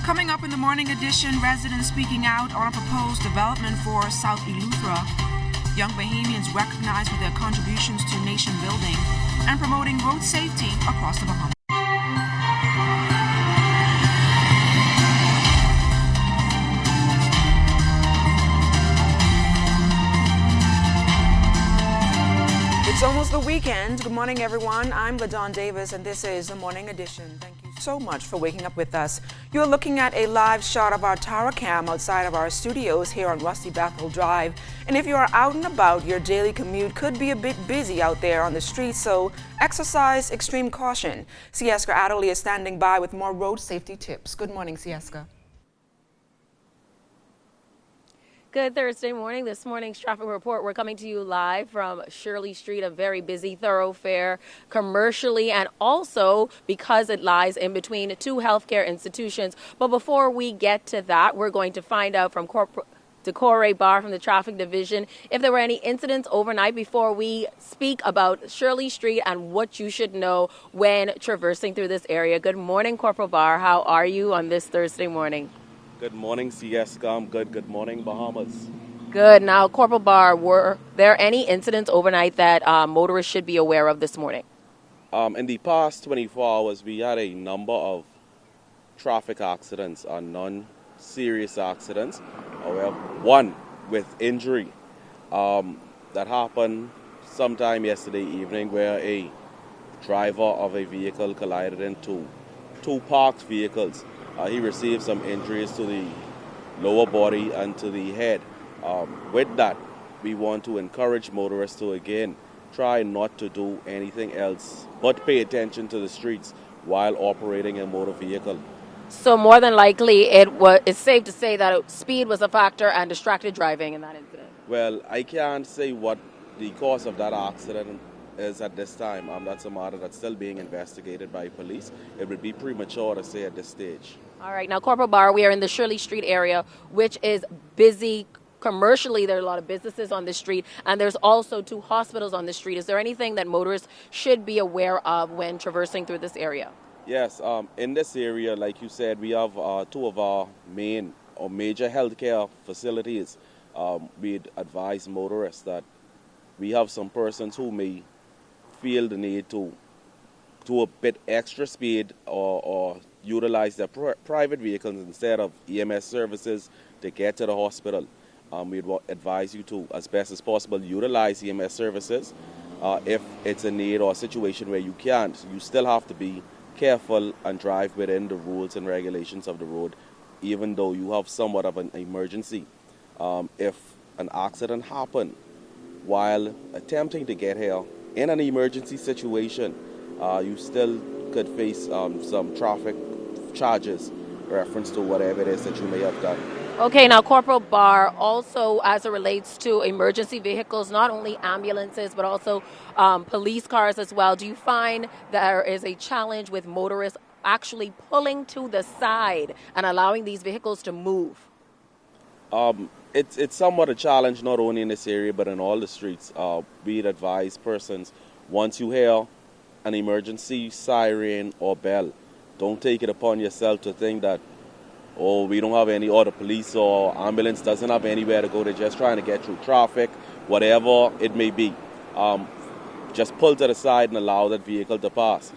Coming up in the morning edition, residents speaking out on a proposed development for South Eleuthera. Young Bahamians recognized for their contributions to nation building and promoting road safety across the Bahamas. It's almost the weekend. Good morning, everyone. I'm LaDawn Davis, and this is the Morning Edition. Thank you so much for waking up with us. You're looking at a live shot of our tower cam outside of our studios here on Rusty Bethel Drive. And if you are out and about, your daily commute could be a bit busy out there on the streets, so exercise extreme caution. Sieska Adderley is standing by with more road safety tips. Good morning, Sieska. Good Thursday morning. This morning's traffic report, we're coming to you live from Shirley Street, a very busy thoroughfare commercially and also because it lies in between two healthcare institutions. But before we get to that, we're going to find out from Decore Bar from the traffic division if there were any incidents overnight before we speak about Shirley Street and what you should know when traversing through this area. Good morning, Corporal Bar. How are you on this Thursday morning? Good morning, Sieska. I'm good. Good morning, Bahamas. Good. Now, Corporal Barr, were there any incidents overnight that motorists should be aware of this morning? In the past 24 hours, we had a number of traffic accidents, non-serious accidents. We have one with injury that happened sometime yesterday evening where a driver of a vehicle collided into two parked vehicles. He received some injuries to the lower body and to the head. With that, we want to encourage motorists to, again, try not to do anything else but pay attention to the streets while operating a motor vehicle. So more than likely, it's safe to say that speed was a factor and distracted driving in that incident. Well, I can't say what the cause of that accident is at this time. That's a matter that's still being investigated by police. It would be premature to say at this stage. All right. Now, Corporal Barr, we are in the Shirley Street area, which is busy commercially. There are a lot of businesses on the street, and there's also two hospitals on the street. Is there anything that motorists should be aware of when traversing through this area? Yes. In this area, like you said, we have two of our main or major healthcare facilities. We'd advise motorists that we have some persons who may feel the need to do a bit extra speed or utilize their private vehicles instead of EMS services to get to the hospital. We'd advise you to, as best as possible, utilize EMS services. If it's a need or a situation where you can't, you still have to be careful and drive within the rules and regulations of the road, even though you have somewhat of an emergency. If an accident happened while attempting to get here in an emergency situation, you still could face some traffic charges reference to whatever it is that you may have done. Okay, now Corporal Barr, also as it relates to emergency vehicles, not only ambulances but also police cars as well, do you find there is a challenge with motorists actually pulling to the side and allowing these vehicles to move? It's somewhat a challenge not only in this area but in all the streets. We'd advise persons, once you hear an emergency siren or bell, don't take it upon yourself to think that, oh, we don't have any, or the police or ambulance doesn't have anywhere to go. They're just trying to get through traffic, whatever it may be. Just pull to the side and allow that vehicle to pass.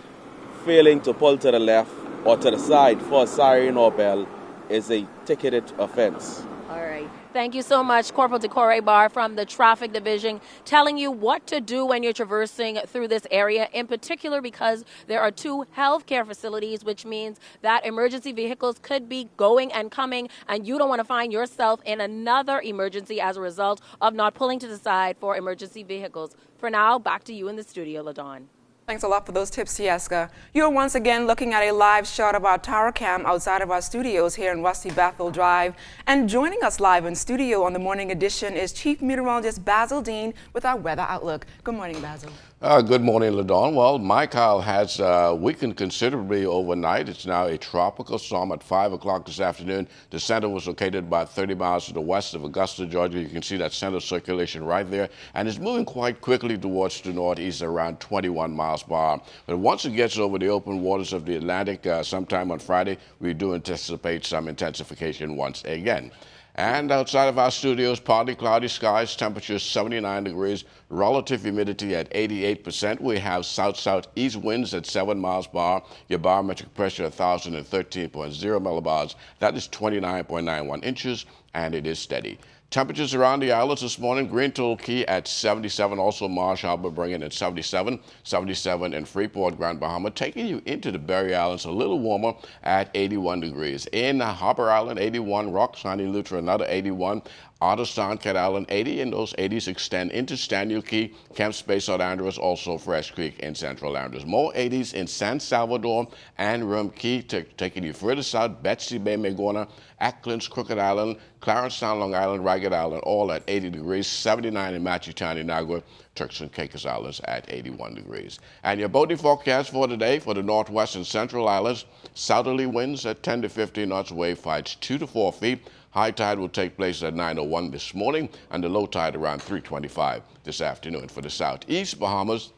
Failing to pull to the left or to the side for a siren or bell is a ticketed offense. All right. Thank you so much, Corporal Decore Barr from the Traffic Division, telling you what to do when you're traversing through this area, in particular because there are two healthcare facilities, which means that emergency vehicles could be going and coming, and you don't want to find yourself in another emergency as a result of not pulling to the side for emergency vehicles. For now, back to you in the studio, LaDawn. Thanks a lot for those tips, Sieska. You're once again looking at a live shot of our tower cam outside of our studios here in Rusty Bethel Drive. And joining us live in studio on the Morning Edition is Chief Meteorologist Basil Dean with our weather outlook. Good morning, Basil. Good morning, Ladon. Well, Mike Kyle has weakened considerably overnight. It's now a tropical storm at 5 o'clock this afternoon. The center was located about 30 miles to the west of Augusta, Georgia. You can see that center circulation right there. And it's moving quite quickly towards the northeast around 21 miles per hour. But once it gets over the open waters of the Atlantic sometime on Friday, we do anticipate some intensification once again. And outside of our studios, partly cloudy skies, temperatures 79 degrees, relative humidity at 88%. We have south-southeast winds at 7 miles per hour. Your barometric pressure 1,013.0 millibars. That is 29.91 inches, and it is steady. Temperatures around the islands this morning, Green Tool Key at 77, also Marsh Harbor bringing in 77, 77 in Freeport, Grand Bahama, taking you into the Berry Islands, a little warmer at 81 degrees. In Harper Island, 81, Rock, Sunny Lutra, another 81. Otterstown, Cat Island, 80, and those 80s extend into Staniel Key, Camp Space, St. Andrews, also Fresh Creek in Central Andrews. More 80s in San Salvador and Rum Key, taking you further south, Betsy Bay, Megona, Acklands, Crooked Island, Clarencetown, Long Island, Ragged Island, all at 80 degrees, 79 in Machitan, Inagua, Turks and Caicos Islands at 81 degrees. And your boating forecast for today for the northwest and central islands, southerly winds at 10 to 15 knots, wave heights 2 to 4 feet. High tide will take place at 9:01 this morning, and the low tide around 3:25 this afternoon. For the southeast Bahamas,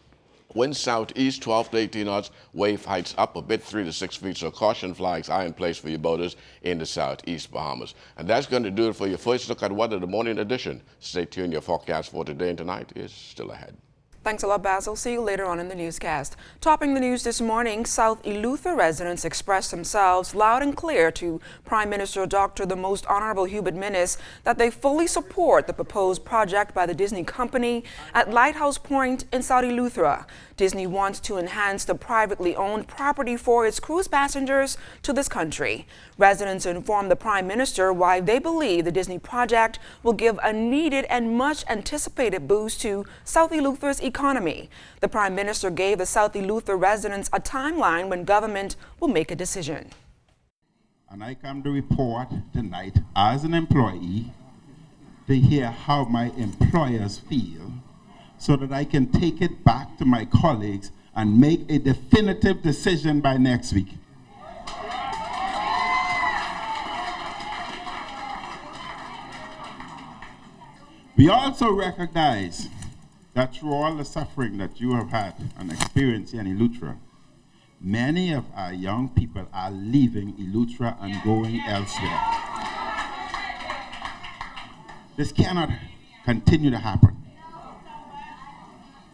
wind southeast 12 to 18 knots, wave heights up a bit 3 to 6 feet, so caution flags are in place for your boaters in the southeast Bahamas. And that's going to do it for your first look at weather, the morning edition. Stay tuned, your forecast for today and tonight is still ahead. Thanks a lot, Basil. See you later on in the newscast. Topping the news this morning, South Eleuthera residents expressed themselves loud and clear to Prime Minister Dr. the Most Honorable Hubert Minnis that they fully support the proposed project by the Disney company at Lighthouse Point in South Eleuthera. Disney wants to enhance the privately owned property for its cruise passengers to this country. Residents informed the Prime Minister why they believe the Disney project will give a needed and much anticipated boost to South Eleuthera's economy. The Prime Minister gave the South Eleuthera residents a timeline when government will make a decision. And I come to report tonight as an employee to hear how my employers feel so that I can take it back to my colleagues and make a definitive decision by next week. We also recognize that through all the suffering that you have had and experienced in Eleuthera, many of our young people are leaving Eleuthera and going elsewhere. This cannot continue to happen.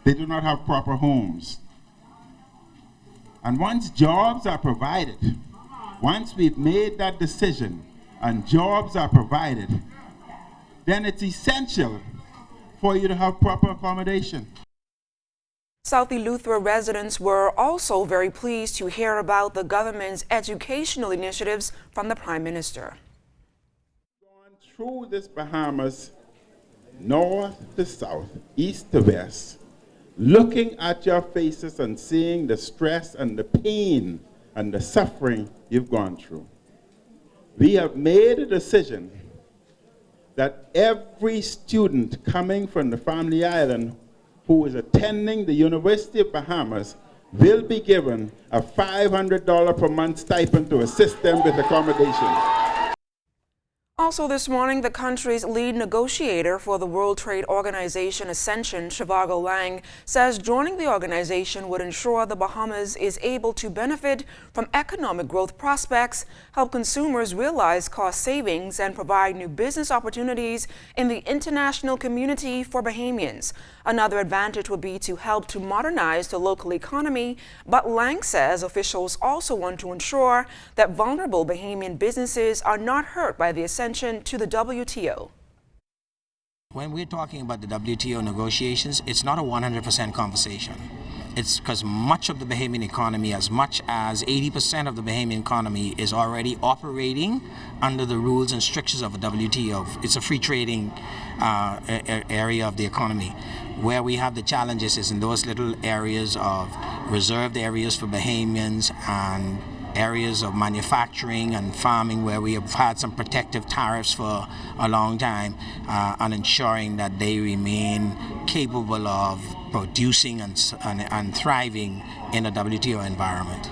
They do not have proper homes. And once jobs are provided, once we've made that decision and jobs are provided, then it's essential for you to have proper accommodation. South Eleuthera residents were also very pleased to hear about the government's educational initiatives from the Prime Minister. Going through this Bahamas, north to south, east to west, looking at your faces and seeing the stress and the pain and the suffering you've gone through. We have made a decision that every student coming from the Family Island who is attending the University of Bahamas will be given a $500 per month stipend to assist them with accommodation. Also this morning, the country's lead negotiator for the World Trade Organization Ascension, Trivago Lang, says joining the organization would ensure the Bahamas is able to benefit from economic growth prospects, help consumers realize cost savings, and provide new business opportunities in the international community for Bahamians. Another advantage would be to help to modernize the local economy, but Lang says officials also want to ensure that vulnerable Bahamian businesses are not hurt by the ascension to the WTO. When we're talking about the WTO negotiations, it's not a 100% conversation. It's because much of the Bahamian economy, as much as 80% of the Bahamian economy, is already operating under the rules and strictures of the WTO. It's a free trading area of the economy. Where we have the challenges is in those little areas of reserved areas for Bahamians and areas of manufacturing and farming where we have had some protective tariffs for a long time, and ensuring that they remain capable of producing and thriving in a WTO environment.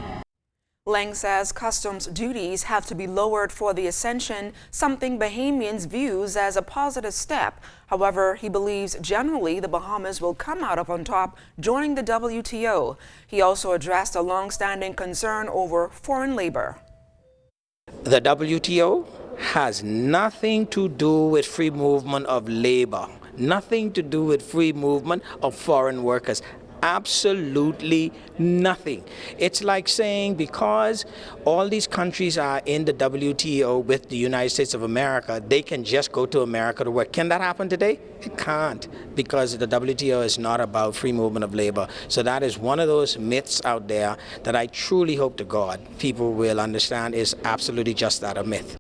Lang says customs duties have to be lowered for the Ascension, something Bahamians views as a positive step. However, he believes generally the Bahamas will come out on top joining the WTO. He also addressed a long-standing concern over foreign labor. The WTO has nothing to do with free movement of labor, nothing to do with free movement of foreign workers. Absolutely nothing. It's like saying because all these countries are in the WTO with the United States of America, they can just go to America to work. Can that happen today? It can't, because the WTO is not about free movement of labor. So that is one of those myths out there that I truly hope to God people will understand is absolutely just that, a myth.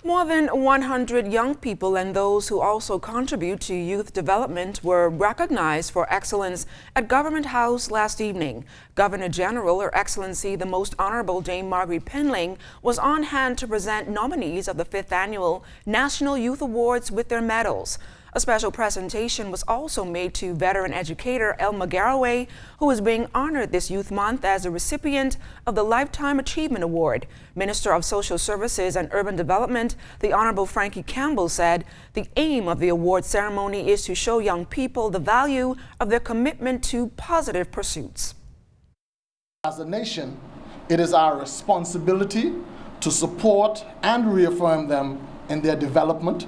More than 100 young people and those who also contribute to youth development were recognized for excellence at Government House last evening. Governor General, Her Excellency the Most Honorable Dame Marguerite Penling, was on hand to present nominees of the 5th Annual National Youth Awards with their medals. A special presentation was also made to veteran educator Elma Garraway, who is being honored this Youth Month as a recipient of the Lifetime Achievement Award. Minister of Social Services and Urban Development, the Honorable Frankie Campbell, said the aim of the award ceremony is to show young people the value of their commitment to positive pursuits. As a nation, it is our responsibility to support and reaffirm them in their development,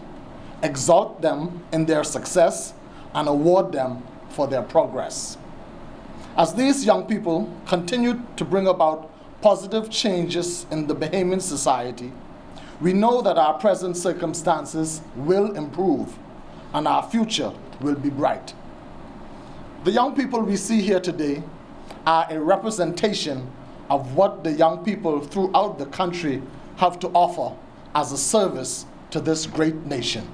exalt them in their success, and award them for their progress. As these young people continue to bring about positive changes in the Bahamian society, we know that our present circumstances will improve and our future will be bright. The young people we see here today are a representation of what the young people throughout the country have to offer as a service to this great nation.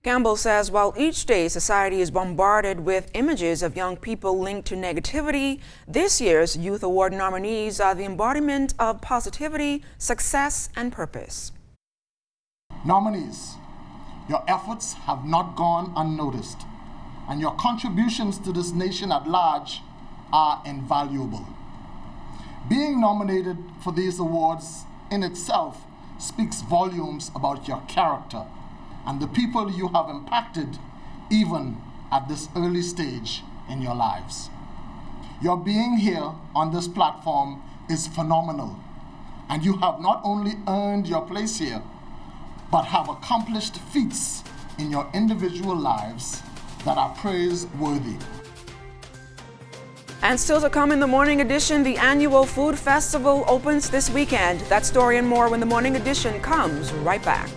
Campbell says while each day society is bombarded with images of young people linked to negativity, this year's Youth Award nominees are the embodiment of positivity, success, and purpose. Nominees, your efforts have not gone unnoticed, and your contributions to this nation at large are invaluable. Being nominated for these awards in itself speaks volumes about your character and the people you have impacted even at this early stage in your lives. Your being here on this platform is phenomenal, and you have not only earned your place here, but have accomplished feats in your individual lives that are praiseworthy. And still to come in the Morning Edition, the annual Food Festival opens this weekend. That story and more when the Morning Edition comes right back.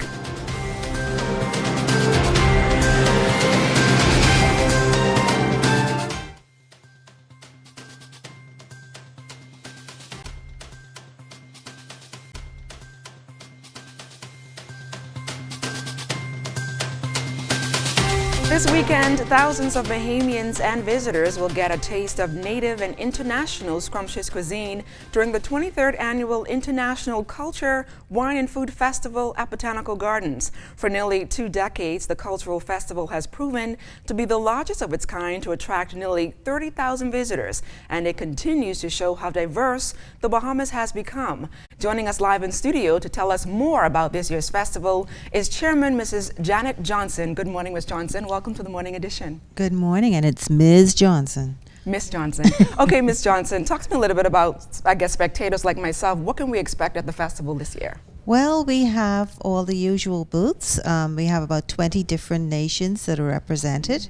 This weekend, thousands of Bahamians and visitors will get a taste of native and international scrumptious cuisine during the 23rd Annual International Culture, Wine and Food Festival at Botanical Gardens. For nearly 2 decades, the cultural festival has proven to be the largest of its kind to attract nearly 30,000 visitors, and it continues to show how diverse the Bahamas has become. Joining us live in studio to tell us more about this year's festival is Chairman Mrs. Janet Johnson. Good morning, Ms. Johnson. Welcome to the Morning Edition. Good morning, and it's Ms. Johnson. Miss Johnson. Okay, Ms. Johnson, talk to me a little bit about, I guess, spectators like myself. What can we expect at the festival this year? Well, we have all the usual booths. We have about 20 different nations that are represented.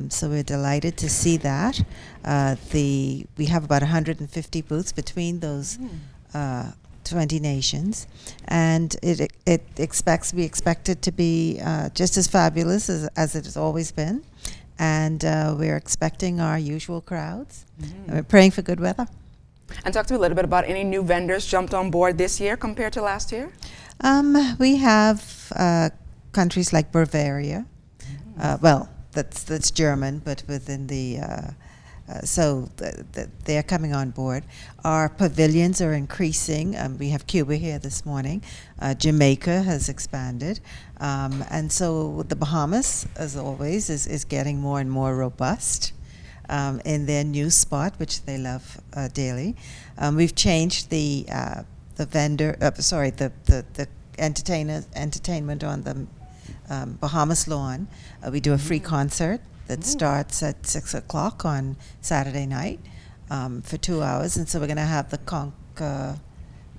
So we're delighted to see that. We have about 150 booths between those 20 nations, and we expect it to be just as fabulous as it has always been, and we're expecting our usual crowds. And we're praying for good weather. And talk to me a little bit about any new vendors jumped on board this year compared to last year. We have countries like Bavaria. Well, that's German, but within the They're coming on board. Our pavilions are increasing. We have Cuba here this morning. Jamaica has expanded. And so the Bahamas, as always, is getting more and more robust in their new spot, which they love dearly. We've changed the entertainment on the Bahamas lawn. We do a free concert that starts at 6 o'clock on Saturday night for 2 hours. And so we're going to have the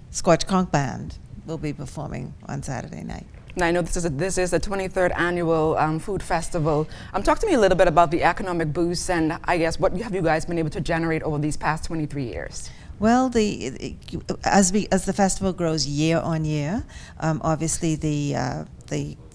Scorch Conch Band will be performing on Saturday night. Now, I know this is the 23rd annual food festival. Talk to me a little bit about the economic boost and I guess what have you guys been able to generate over these past 23 years? Well, as the festival grows year on year, obviously the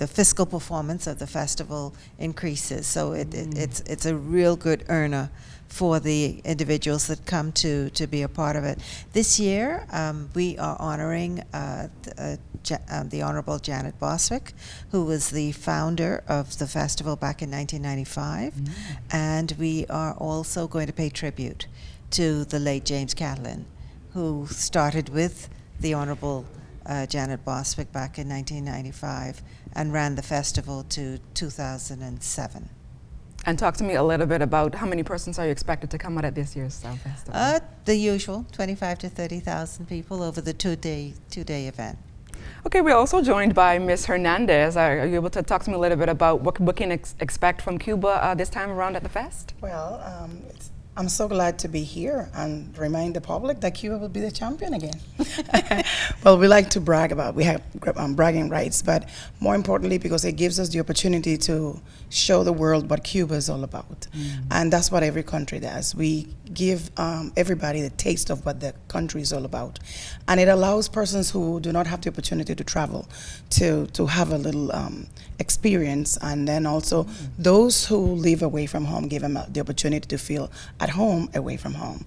fiscal performance of the festival increases. So it's a real good earner for the individuals that come to be a part of it. This year, we are honoring the Honorable Janet Bostwick, who was the founder of the festival back in 1995, and we are also going to pay tribute to the late James Catlin, who started with the Honorable Janet Bostwick back in 1995 and ran the festival to 2007. And talk to me a little bit about how many persons are you expected to come out at this year's festival? The usual, 25 to 30,000 people over the two-day event. Okay, we're also joined by Ms. Hernandez. Are you able to talk to me a little bit about what we can expect from Cuba this time around at the fest? Well, I'm so glad to be here and remind the public that Cuba will be the champion again. Well, we like to brag about, we have bragging rights, but more importantly because it gives us the opportunity to show the world what Cuba is all about. And that's what every country does. We give everybody the taste of what the country is all about. And it allows persons who do not have the opportunity to travel to have a little experience, and then also those who live away from home, give them the opportunity to feel at home away from home.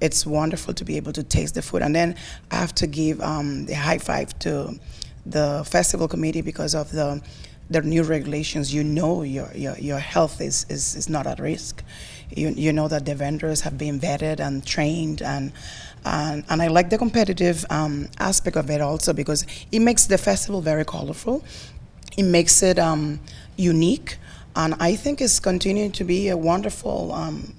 It's wonderful to be able to taste the food. And then I have to give the high five to the festival committee because of the new regulations. You know your health is not at risk. You know that the vendors have been vetted and trained, and I like the competitive aspect of it also because it makes the festival very colorful. It makes it unique. And I think it's continuing to be a wonderful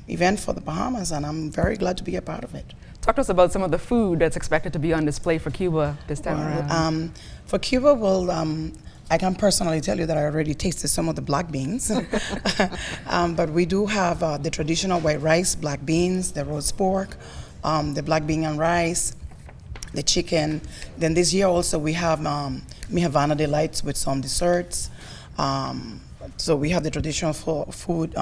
event for the Bahamas, and I'm very glad to be a part of it. Talk to us about some of the food that's expected to be on display for Cuba this time around. For Cuba, well, I can personally tell you that I already tasted some of the black beans. But we do have the traditional white rice, black beans, the roast pork, the black bean and rice, the chicken. Then this year also we have Mi Havana Delights with some desserts. So we have the traditional food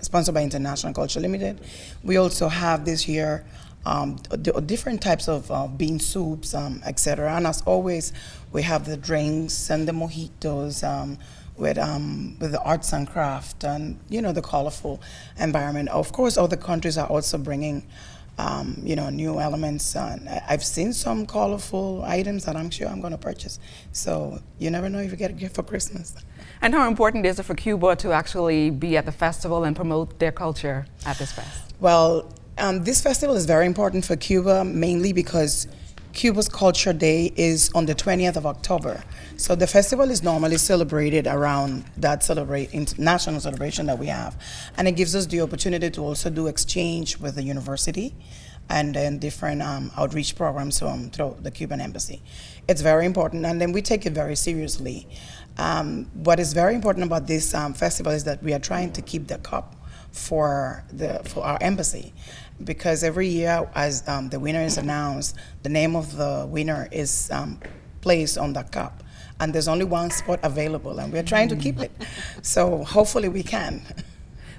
sponsored by International Culture Limited. We also have this year different types of bean soups, etc. And as always, we have the drinks and the mojitos with the arts and craft and the colorful environment. Of course, other countries are also bringing new elements. I've seen some colorful items that I'm sure I'm going to purchase. So you never know if you get a gift for Christmas. And how important is it for Cuba to actually be at the festival and promote their culture at this fest? Well, this festival is very important for Cuba, mainly because Cuba's Culture Day is on the 20th of October. So the festival is normally celebrated around that national celebration that we have. And it gives us the opportunity to also do exchange with the university and then different outreach programs through the Cuban embassy. It's very important, and then we take it very seriously. What is very important about this festival is that we are trying to keep the cup for our embassy, because every year as the winner is announced, the name of the winner is placed on the cup, and there's only one spot available, and we're trying to keep it. So hopefully we can.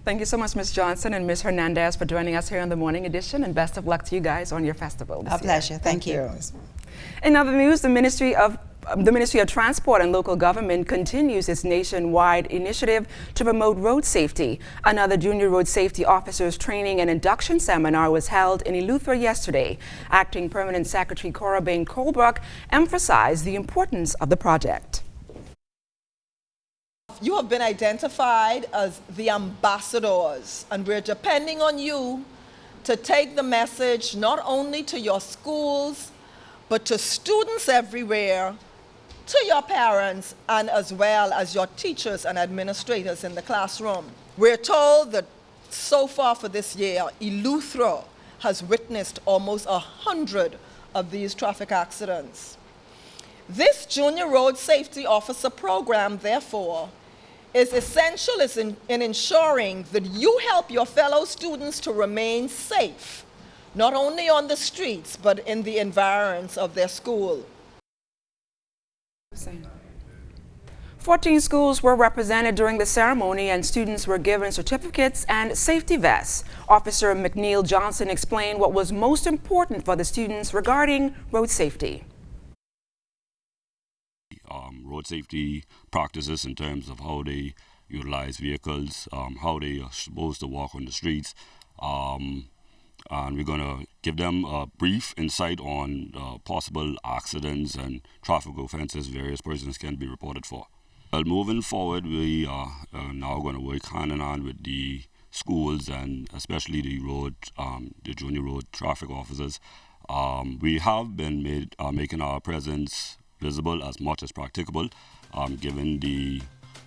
Thank you so much, Ms. Johnson and Ms. Hernandez, for joining us here on the Morning Edition, and best of luck to you guys on your festival this year. A pleasure. Thank you. In other news, the Ministry of Transport and Local Government continues its nationwide initiative to promote road safety. Another junior road safety officers training and induction seminar was held in Eleuthera yesterday. Acting Permanent Secretary Cora Bain Colebrook emphasized the importance of the project. you have been identified as the ambassadors, and we're depending on you to take the message not only to your schools, but to students everywhere, to your parents, and as well as your teachers and administrators in the classroom. We're told that so far for this year, Eleuthera has witnessed almost 100 of these traffic accidents. This Junior Road Safety Officer program, therefore, is essential in ensuring that you help your fellow students to remain safe, not only on the streets, but in the environs of their school. 14 schools were represented during the ceremony, and students were given certificates and safety vests. Officer McNeil Johnson explained what was most important for the students regarding road safety. Road safety practices in terms of how they utilize vehicles, how they are supposed to walk on the streets, and we're going to give them a brief insight on possible accidents and traffic offenses various persons can be reported for. Well, moving forward, we are now going to work hand in hand with the schools and especially the junior road traffic officers. We have been making our presence visible as much as practicable, given the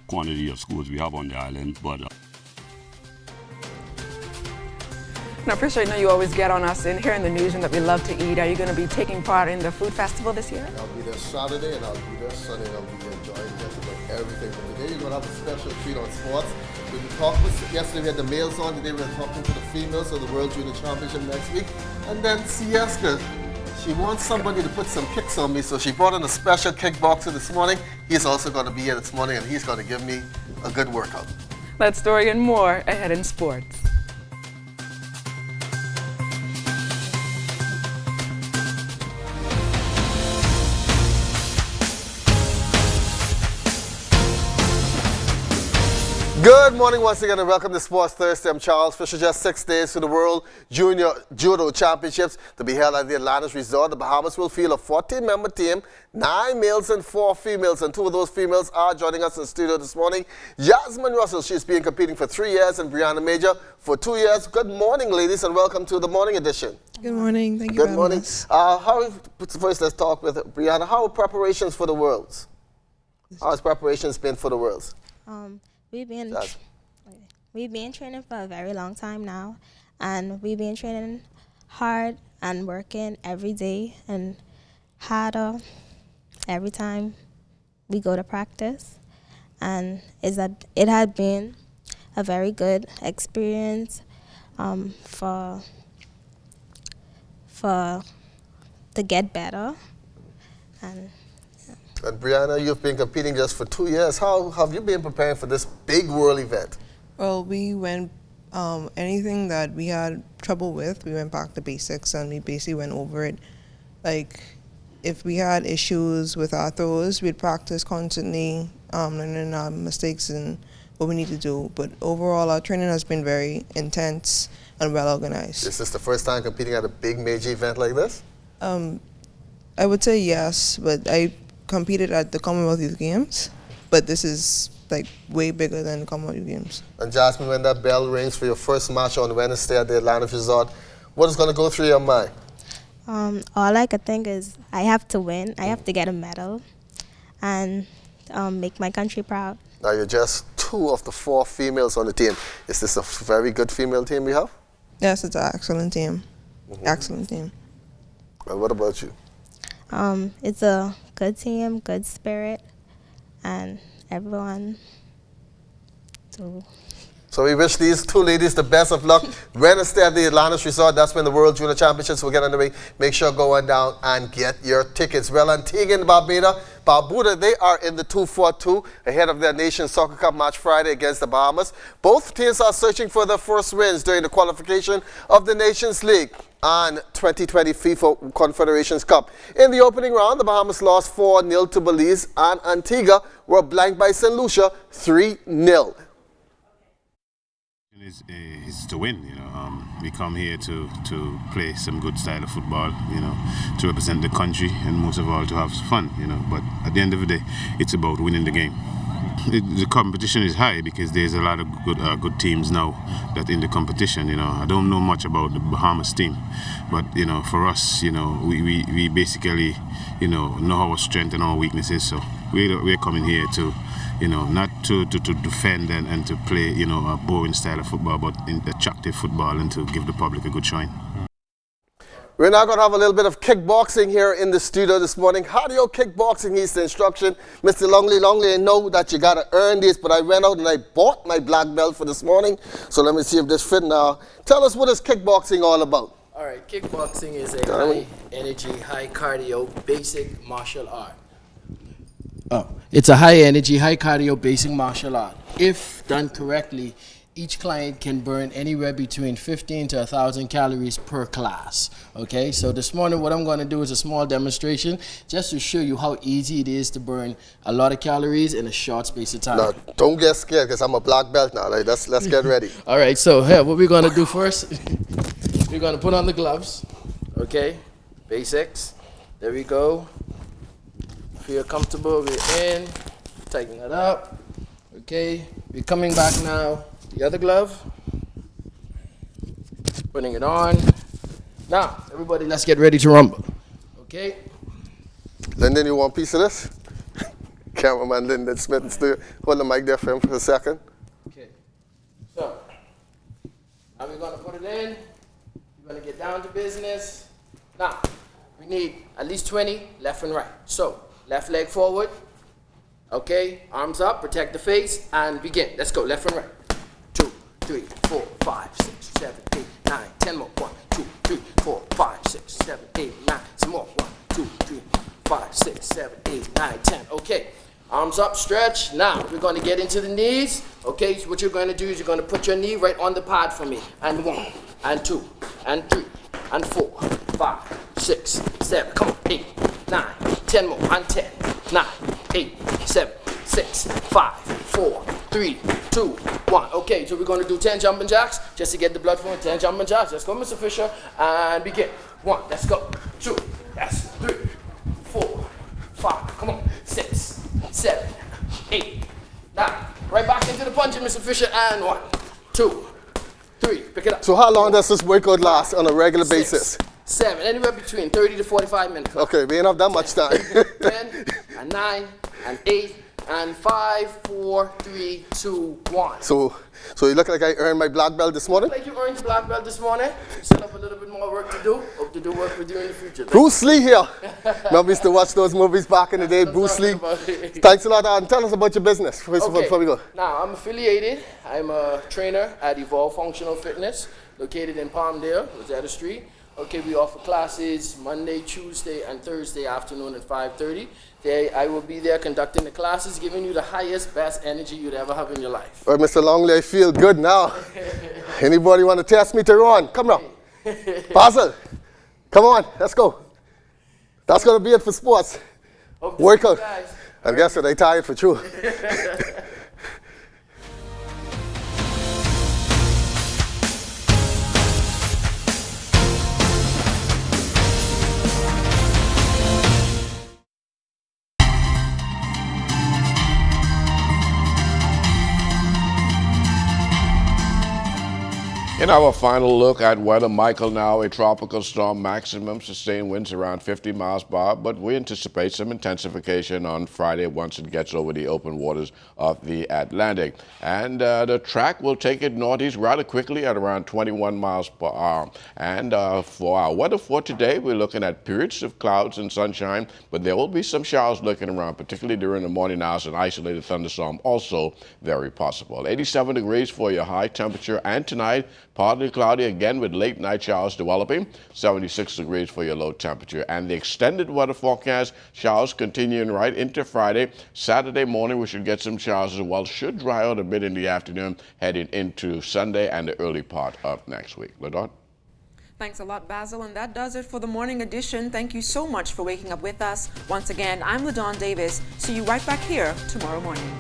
quantity of schools we have on the island. But Now, Fisher, I know you always get on us in here in the newsroom that we love to eat. Are you going to be taking part in the food festival this year? I'll be there Saturday and I'll be there Sunday and I'll be enjoying just about everything. But today you're going to have a special treat on sports. We talked yesterday we had the males on, today we're talking to the females of the World Junior Championship next week. And then Sieska, she wants somebody to put some kicks on me, so she brought in a special kickboxer this morning. He's also going to be here this morning and he's going to give me a good workout. That story and more ahead in sports. Good morning once again and welcome to Sports Thursday. I'm Charles Fisher. Just 6 days to the World Junior Judo Championships to be held at the Atlantis Resort. The Bahamas will field a 14-member team, 9 males and 4 females, and 2 of those females are joining us in the studio this morning. Jasmine Russell, she's been competing for 3 years, and Brianna Major for 2 years. Good morning, ladies, and welcome to the morning edition. Good morning. Thank you for having us. First, let's talk with Brianna. How are preparations for the Worlds? How has preparations been for the Worlds? We've been training for a very long time now, and we've been training hard and working every day and harder every time we go to practice. And it had been a very good experience for to get better. And Brianna, you've been competing just for 2 years. How have you been preparing for this big world event? Well, we went, anything that we had trouble with, we went back to basics and we basically went over it. Like, if we had issues with our throws, we'd practice constantly, learning our mistakes and what we need to do. But overall, our training has been very intense and well organized. Is this the first time competing at a big major event like this? I would say yes, but I competed at the Commonwealth Youth Games, but this is like way bigger than the Commonwealth Youth Games. And Jasmine, when that bell rings for your first match on Wednesday at the Atlantis Resort, what is going to go through your mind? all I could think is I have to win, I have to get a medal, and make my country proud. Now you're just 2 of the 4 females on the team. Is this a very good female team we have? Yes, it's an excellent team. Excellent team. And what about you? It's a good team, good spirit, and everyone. So we wish these 2 ladies the best of luck. Wednesday at the Atlantis Resort, that's when the World Junior Championships will get underway. Make sure go on down and get your tickets. Well, Antigua and Barbuda, they are in the 2-4-2 ahead of their Nations Soccer Cup match Friday against the Bahamas. Both teams are searching for their first wins during the qualification of the Nations League and 2020 FIFA Confederations Cup. In the opening round, the Bahamas lost 4-0 to Belize, and Antigua were blanked by St. Lucia 3-0. Is to win, we come here to play some good style of football, to represent the country, and most of all to have fun, but at the end of the day, it's about winning the game. The competition is high because there's a lot of good teams now that in the competition. I don't know much about the Bahamas team, but for us, we basically know our strength and our weaknesses. So we're coming here to not to defend and to play a boring style of football, but attractive football and to give the public a good showing. We're now going to have a little bit of kickboxing here in the studio this morning. Cardio kickboxing is the instruction. Mr. Longley, I know that you got to earn this, but I went out and I bought my black belt for this morning. So let me see if this fit now. Tell us, what is kickboxing all about? All right, kickboxing is a high energy, high cardio, basic martial art. It's a high energy, high cardio, basic martial art. If done correctly, each client can burn anywhere between 15 to 1,000 calories per class. Okay, so this morning what I'm going to do is a small demonstration just to show you how easy it is to burn a lot of calories in a short space of time. Now, don't get scared because I'm a black belt now. Like, let's get ready. All right, so here, what we're going to do first, we're going to put on the gloves. Okay, basics. There we go. Feel comfortable, we're in. Tighten that up. Okay, we're coming back now. The other glove, putting it on. Now, everybody, let's get ready to rumble. Okay? Lyndon, you want a piece of this? Cameraman Lyndon Smith, hold the mic there for him for a second. Okay. So, now we're going to put it in. We're going to get down to business. Now, we need at least 20 left and right. So, left leg forward. Okay, arms up, protect the face, and begin. Let's go, left and right. 2, 3, 4, 5, 6, 7, 8, 9, 10 more. 1, 2, 3, 4, 5, 6, 7, 8, 9. Some more. 1, 2, 3, 5, 6, 7, 8, 9, 10. Okay, arms up, stretch. Now, we're going to get into the knees. Okay, so what you're going to do is you're going to put your knee right on the pad for me. And 1, and 2, and 3, and 4, 5, 6, 7. Come on, 8, 9, 10 more. And 10, 9, 8, 7, 6, 5, 4, 3, 2, 1. Okay, so we're going to do 10 jumping jacks just to get the blood flowing. 10 jumping jacks. Let's go, Mr. Fisher, and begin. 1, let's go. 2, that's 3, 4, 5, come on. 6, 7, 8, 9. Right back into the punching, Mr. Fisher, and 1, 2, 3. Pick it up. So how long does this workout last on a regular 6, basis? 7, anywhere between 30 to 45 minutes. Okay, we ain't have that much time. 10, and 9, and 8, and 5, 4, 3, 2, 1. So you look like I earned my black belt this morning? Like you earned your black belt this morning. You still have a little bit more work to do. Hope to do work with you in the future. Bruce Lee here. Remember, we used to watch those movies back in the day, Bruce Lee. Thanks a lot, and tell us about your business before we go. Now, I'm affiliated. I'm a trainer at Evolve Functional Fitness, located in Palmdale, Rosetta Street. Okay, we offer classes Monday, Tuesday, and Thursday afternoon at 5:30. I will be there conducting the classes, giving you the highest, best energy you'd ever have in your life. All right, Mr. Longley, I feel good now. Anybody want to test me to run? Come now. Basil, come on, let's go. That's going to be it for sports. Workout. And guess what? I tired for true. In our final look at weather, Michael now a tropical storm, maximum sustained winds around 50 miles per hour, but we anticipate some intensification on Friday once it gets over the open waters of the Atlantic. And the track will take it northeast rather quickly at around 21 miles per hour. And for our weather for today, we're looking at periods of clouds and sunshine, but there will be some showers lurking around, particularly during the morning hours. An isolated thunderstorm also very possible. 87 degrees for your high temperature, and tonight, partly cloudy again with late night showers developing. 76 degrees for your low temperature. And the extended weather forecast, showers continuing right into Friday. Saturday morning we should get some showers as well. Should dry out a bit in the afternoon heading into Sunday and the early part of next week. LaDon? Thanks a lot, Basil. And that does it for the morning edition. Thank you so much for waking up with us. Once again, I'm LaDon Davis. See you right back here tomorrow morning.